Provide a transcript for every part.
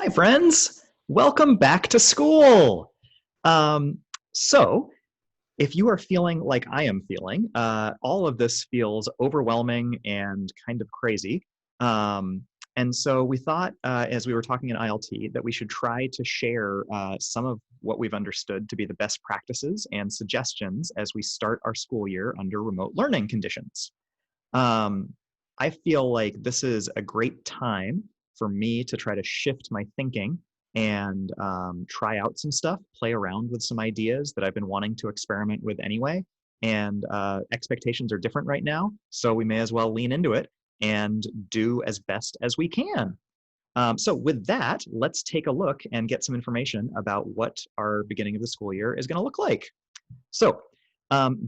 Hi, friends. Welcome back to school. Um, so, if you are feeling like I am feeling, all of this feels overwhelming and kind of crazy. Um, and so we thought, as we were talking in ILT, that we should try to share some of what we've understood to be the best practices and suggestions as we start our school year under remote learning conditions. Um, I feel like this is a great time for me to try to shift my thinking and try out some stuff, play around with some ideas that I've been wanting to experiment with anyway. And expectations are different right now, so we may as well lean into it and do as best as we can. So with that, let's take a look and get some information about what our beginning of the school year is going to look like. So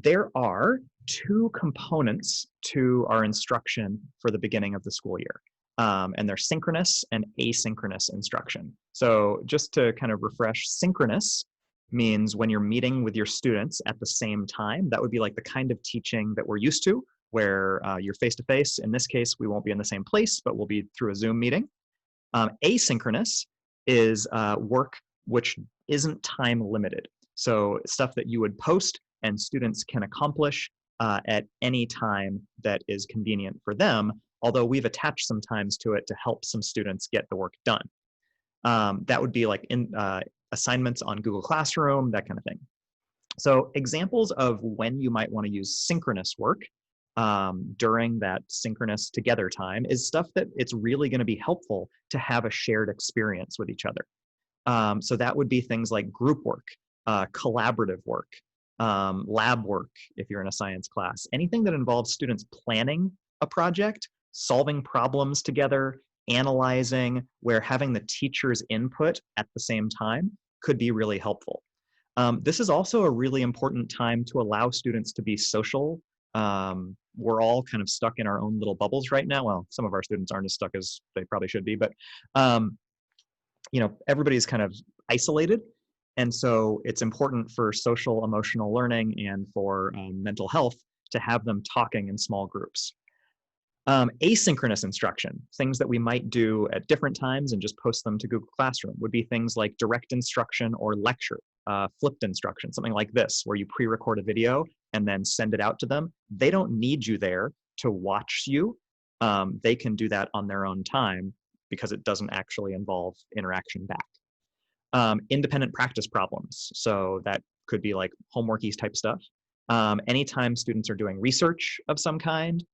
there are two components to our instruction for the beginning of the school year. And they're synchronous and asynchronous instruction. So just to kind of refresh, synchronous means when you're meeting with your students at the same time. That would be like the kind of teaching that we're used to, where you're face-to-face. In this case, we won't be in the same place, but we'll be through a Zoom meeting. Asynchronous is work which isn't time limited. So stuff that you would post and students can accomplish at any time that is convenient for them, although we've attached some times to it to help some students get the work done. That would be like in assignments on Google Classroom, that kind of thing. So examples of when you might want to use synchronous work during that synchronous together time is stuff that it's really going to be helpful to have a shared experience with each other. So that would be things like group work, collaborative work, lab work if you're in a science class, anything that involves students planning a project, solving problems together, analyzing, where having the teacher's input at the same time could be really helpful. This is also a really important time to allow students to be social. We're all kind of stuck in our own little bubbles right now. Well, some of our students aren't as stuck as they probably should be, but everybody's kind of isolated. And so it's important for social emotional learning and for mental health to have them talking in small groups. Asynchronous instruction, things that we might do at different times and just post them to Google Classroom, would be things like direct instruction or lecture, flipped instruction, something like this, where you pre-record a video and then send it out to them. They don't need you there to watch you. They can do that on their own time because it doesn't actually involve interaction back. Independent practice problems, so that could be like homeworky type stuff. Anytime students are doing research of some kind,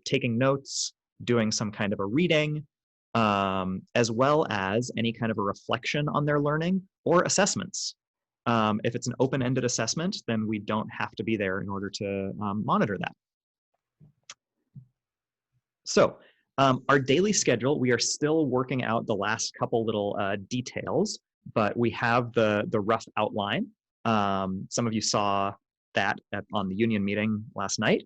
taking notes, doing some kind of a reading, as well as any kind of a reflection on their learning or assessments. If it's an open-ended assessment, then we don't have to be there in order to monitor that. So our daily schedule, we are still working out the last couple little details, but we have the rough outline. Some of you saw that on the union meeting last night.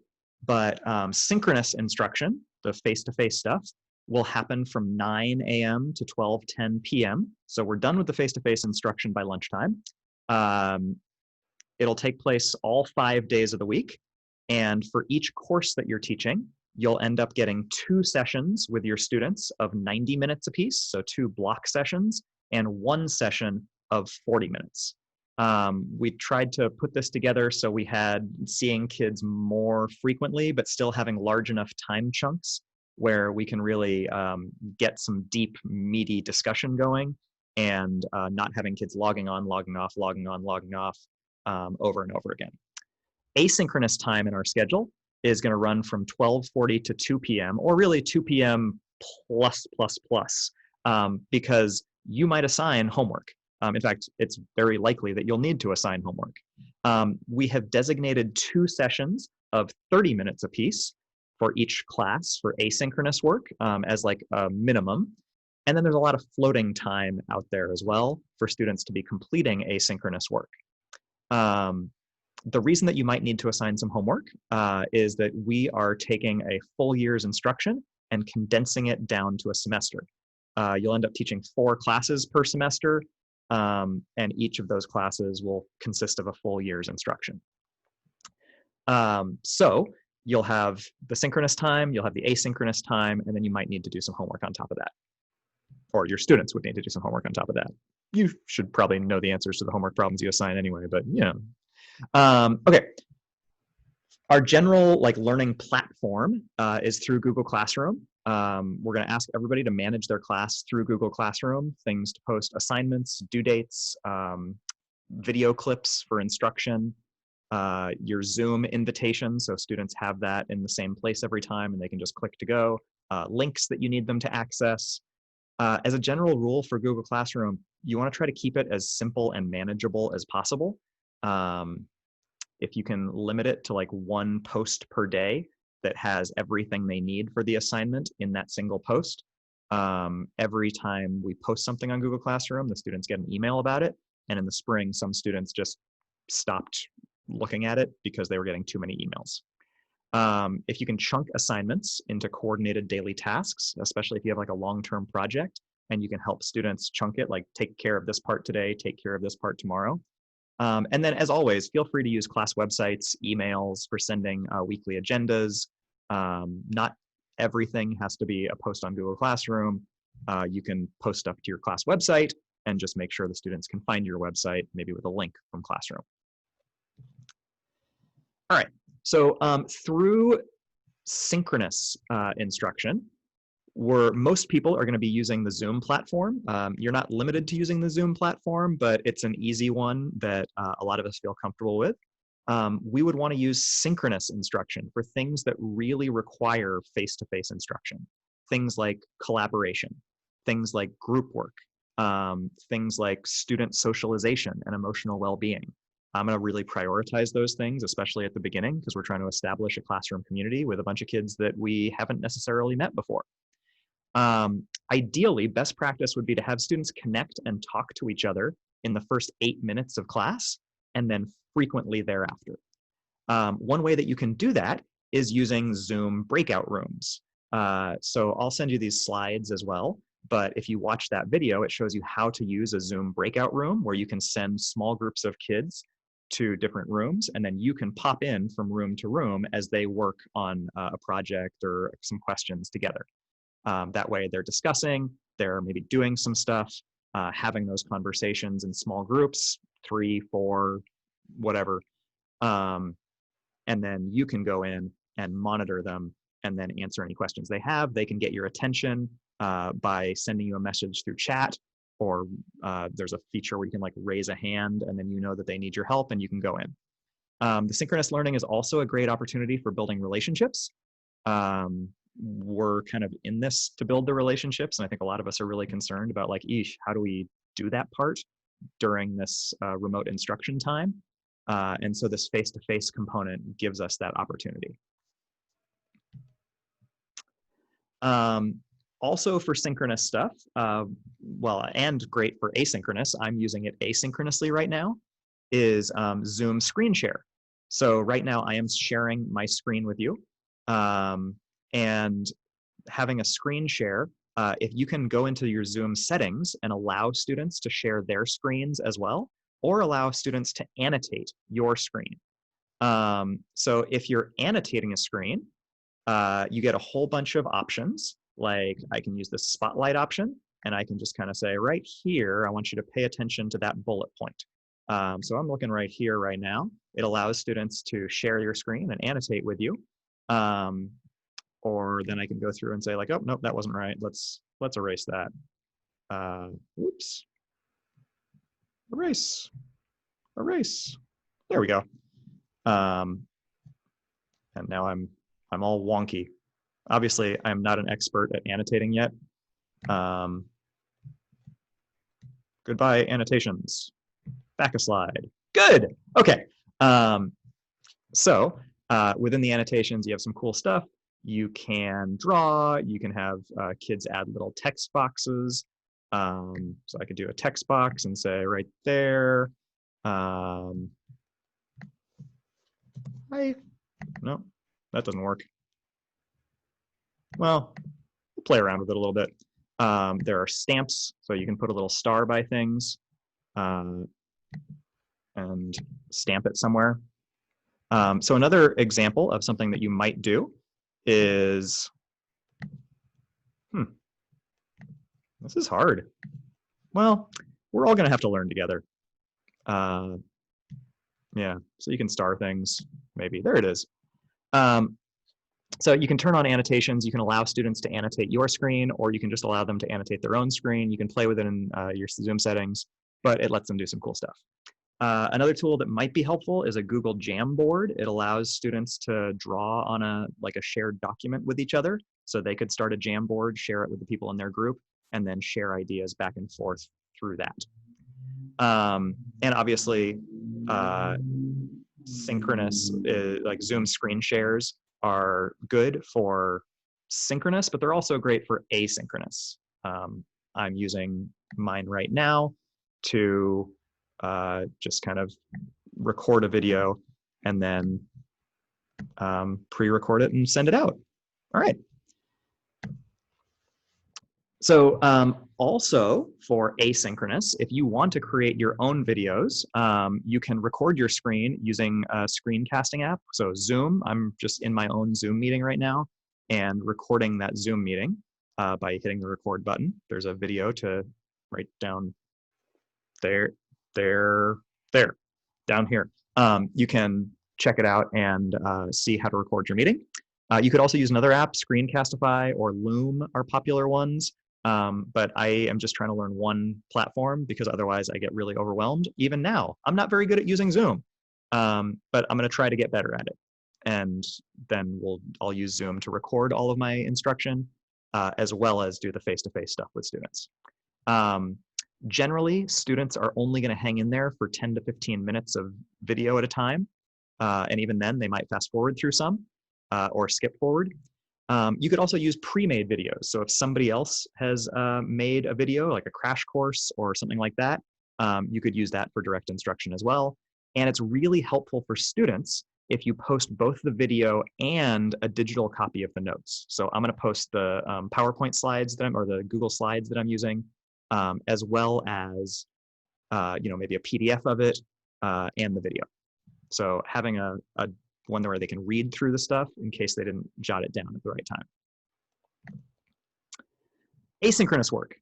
But synchronous instruction, the face-to-face stuff, will happen from 9 a.m. to 12:10 p.m. So we're done with the face-to-face instruction by lunchtime. It'll take place all 5 days of the week. And for each course that you're teaching, you'll end up getting 2 sessions with your students of 90 minutes apiece, so 2 block sessions, and 1 session of 40 minutes. We tried to put this together so we had seeing kids more frequently, but still having large enough time chunks where we can really get some deep, meaty discussion going and not having kids logging on, logging off, logging on, logging off over and over again. Asynchronous time in our schedule is going to run from 12:40 to 2 p.m. or really 2 p.m. plus, because you might assign homework. In fact, it's very likely that you'll need to assign homework. We have designated 2 sessions of 30 minutes apiece for each class for asynchronous work as like a minimum. And then there's a lot of floating time out there as well for students to be completing asynchronous work. The reason that you might need to assign some homework is that we are taking a full year's instruction and condensing it down to a semester. You'll end up teaching 4 classes per semester, and each of those classes will consist of a full year's instruction. So you'll have the synchronous time, you'll have the asynchronous time, and then you might need to do some homework on top of that. or your students would need to do some homework on top of that. You should probably know the answers to the homework problems you assign anyway, but you know. Okay, our general like learning platform is through Google Classroom. We're going to ask everybody to manage their class through Google Classroom, things to post assignments, due dates, video clips for instruction, your Zoom invitation, so students have that in the same place every time and they can just click to go, links that you need them to access. As a general rule for Google Classroom, you want to try to keep it as simple and manageable as possible. If you can limit it to like one post per day that has everything they need for the assignment in that single post, every time we post something on Google Classroom, the students get an email about it. And in the spring, some students just stopped looking at it because they were getting too many emails. If you can chunk assignments into coordinated daily tasks, especially if you have like a long-term project, and you can help students chunk it, like take care of this part today, take care of this part tomorrow. And then as always, feel free to use class websites, emails for sending weekly agendas. Not everything has to be a post on Google Classroom. You can post stuff to your class website and just make sure the students can find your website, maybe with a link from Classroom. All right, so through synchronous instruction, most people are going to be using the Zoom platform. You're not limited to using the Zoom platform, but it's an easy one that a lot of us feel comfortable with. We would want to use synchronous instruction for things that really require face-to-face instruction. Things like collaboration, things like group work, things like student socialization and emotional well-being. I'm going to really prioritize those things, especially at the beginning, because we're trying to establish a classroom community with a bunch of kids that we haven't necessarily met before. Ideally, best practice would be to have students connect and talk to each other in the first 8 minutes of class, and then frequently thereafter. One way that you can do that is using Zoom breakout rooms. So I'll send you these slides as well, but if you watch that video, it shows you how to use a Zoom breakout room where you can send small groups of kids to different rooms, and then you can pop in from room to room as they work on a project or some questions together. That way they're discussing, they're maybe doing some stuff, having those conversations in small groups, 3, 4, whatever. And then you can go in and monitor them and then answer any questions they have. They can get your attention by sending you a message through chat, or there's a feature where you can like raise a hand and then you know that they need your help and you can go in. The synchronous learning is also a great opportunity for building relationships. We're kind of in this to build the relationships, and I think a lot of us are really concerned about like, how do we do that part during this remote instruction time? And so this face-to-face component gives us that opportunity. Also for synchronous stuff, well, and great for asynchronous, I'm using it asynchronously right now, is Zoom screen share. So right now I am sharing my screen with you. And having a screen share, if you can go into your Zoom settings and allow students to share their screens as well, or allow students to annotate your screen. So if you're annotating a screen, you get a whole bunch of options. Like I can use the spotlight option, and I can just kind of say right here, I want you to pay attention to that bullet point. So I'm looking right here right now. It allows students to share your screen and annotate with you. Or then I can go through and say like, oh, nope, that wasn't right. Let's erase that. Whoops. Erase. There we go. And now I'm all wonky. Obviously, I'm not an expert at annotating yet. Goodbye, annotations. Back a slide. Good. Okay. So within the annotations, you have some cool stuff. You can draw. You can have kids add little text boxes. So I could do a text box and say right there. Hi. No, that doesn't work. Well, we'll play around with it a little bit. There are stamps, so you can put a little star by things and stamp it somewhere. So another example of something that you might do is, This is hard. Well, we're all going to have to learn together. Uh, yeah, so you can star things, maybe. There it is. Um, so you can turn on annotations. You can allow students to annotate your screen, or you can just allow them to annotate their own screen. You can play with it in your Zoom settings, but it lets them do some cool stuff. Another tool that might be helpful is a Google Jamboard. It allows students to draw on a shared document with each other. So they could start a Jamboard, share it with the people in their group, and then share ideas back and forth through that. And obviously, synchronous, like Zoom screen shares, are good for synchronous, but they're also great for asynchronous. I'm using mine right now to just kind of record a video and then pre-record it and send it out. All right. So also for asynchronous, if you want to create your own videos, you can record your screen using a screencasting app. So Zoom, I'm just in my own Zoom meeting right now and recording that Zoom meeting by hitting the record button. There's a video to right down there, down here. You can check it out and see how to record your meeting. You could also use another app, Screencastify or Loom are popular ones. But I am just trying to learn one platform because otherwise I get really overwhelmed. Even now, I'm not very good at using Zoom, but I'm going to try to get better at it. And then I'll use Zoom to record all of my instruction, as well as do the face-to-face stuff with students. Generally, students are only going to hang in there for 10 to 15 minutes of video at a time. And even then, they might fast forward through some or skip forward. You could also use pre-made videos. So if somebody else has made a video, like a crash course or something like that, you could use that for direct instruction as well. And it's really helpful for students if you post both the video and a digital copy of the notes. So I'm going to post the PowerPoint slides or the Google Slides that I'm using, as well as maybe a PDF of it and the video. So having a one where they can read through the stuff in case they didn't jot it down at the right time. Asynchronous work.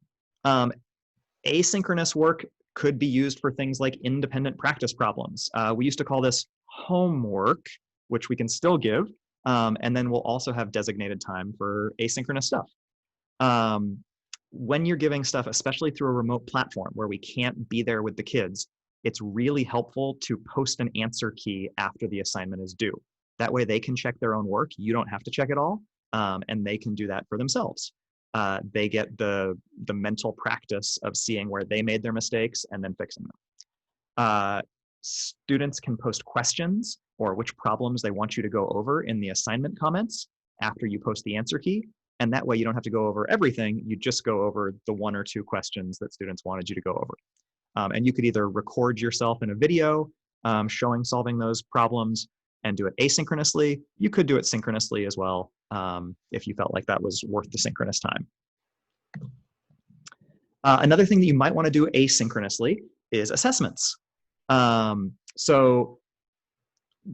Asynchronous work could be used for things like independent practice problems. We used to call this homework, which we can still give, and then we'll also have designated time for asynchronous stuff. When you're giving stuff, especially through a remote platform where we can't be there with the kids, it's really helpful to post an answer key after the assignment is due. That way they can check their own work. You don't have to check it all, and they can do that for themselves. They get the mental practice of seeing where they made their mistakes and then fixing them. Students can post questions or which problems they want you to go over in the assignment comments after you post the answer key. And that way you don't have to go over everything. You just go over the 1 or 2 questions that students wanted you to go over. And you could either record yourself in a video solving those problems and do it asynchronously. You could do it synchronously as well if you felt like that was worth the synchronous time. Another thing that you might want to do asynchronously is assessments. So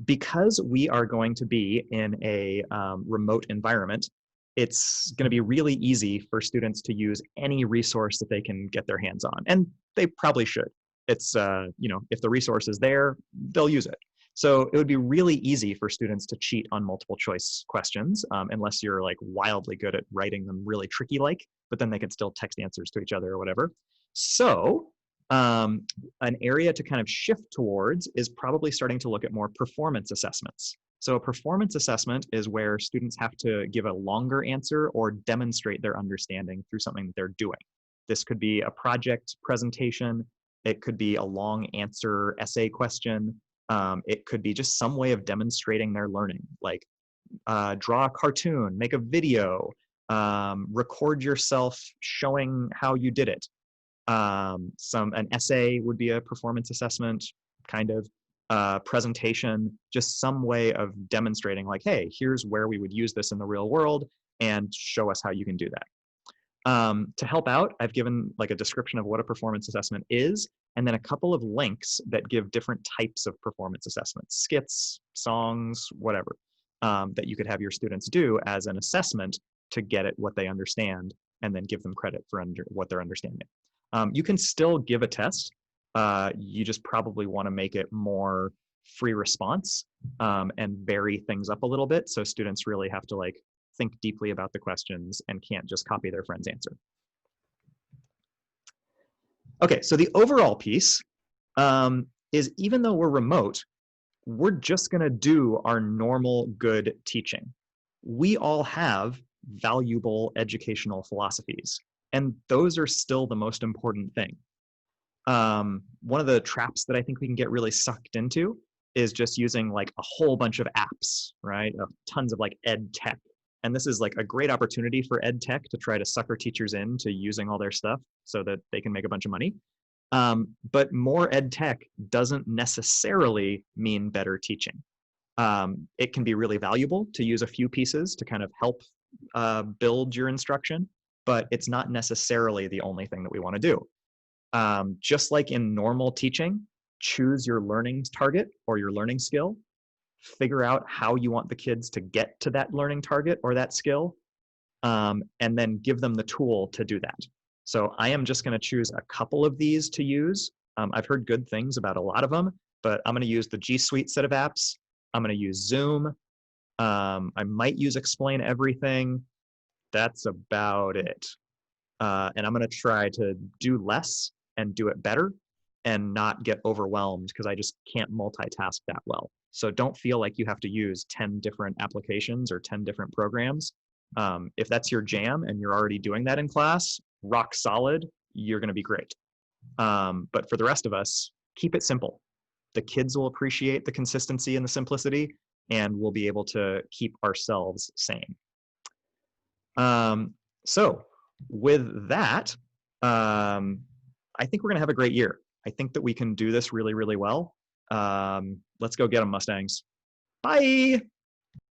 because we are going to be in a remote environment, it's going to be really easy for students to use any resource that they can get their hands on, and they probably should. It's if the resource is there, they'll use it. So it would be really easy for students to cheat on multiple choice questions, unless you're like wildly good at writing them really tricky but then they can still text answers to each other or whatever. So an area to kind of shift towards is probably starting to look at more performance assessments. So a performance assessment is where students have to give a longer answer or demonstrate their understanding through something that they're doing. This could be a project presentation. It could be a long answer essay question. It could be just some way of demonstrating their learning, like draw a cartoon, make a video, record yourself showing how you did it. An essay would be a performance assessment, kind of. Presentation, just some way of demonstrating like, hey, here's where we would use this in the real world and show us how you can do that. To help out, I've given like a description of what a performance assessment is, and then a couple of links that give different types of performance assessments, skits, songs, whatever, that you could have your students do as an assessment to get at what they understand and then give them credit for what they're understanding. You can still give a test. You just probably want to make it more free response and vary things up a little bit, so students really have to like think deeply about the questions and can't just copy their friend's answer. Okay, so the overall piece is, even though we're remote, we're just going to do our normal good teaching. We all have valuable educational philosophies, and those are still the most important thing. One of the traps that I think we can get really sucked into is just using like a whole bunch of apps, right? Tons of like ed tech. And this is like a great opportunity for ed tech to try to sucker teachers into using all their stuff so that they can make a bunch of money. But more ed tech doesn't necessarily mean better teaching. It can be really valuable to use a few pieces to kind of help build your instruction, but it's not necessarily the only thing that we want to do. Just like in normal teaching, choose your learning target or your learning skill, figure out how you want the kids to get to that learning target or that skill, and then give them the tool to do that. So I am just going to choose a couple of these to use. I've heard good things about a lot of them, but I'm going to use the G Suite set of apps. I'm going to use Zoom. I might use Explain Everything. That's about it. And I'm going to try to do less and do it better and not get overwhelmed because I just can't multitask that well. So don't feel like you have to use 10 different applications or 10 different programs. If that's your jam and you're already doing that in class, rock solid, you're going to be great. But for the rest of us, keep it simple. The kids will appreciate the consistency and the simplicity, and we'll be able to keep ourselves sane. So with that, I think we're going to have a great year. I think that we can do this really, really well. Let's go get them, Mustangs. Bye.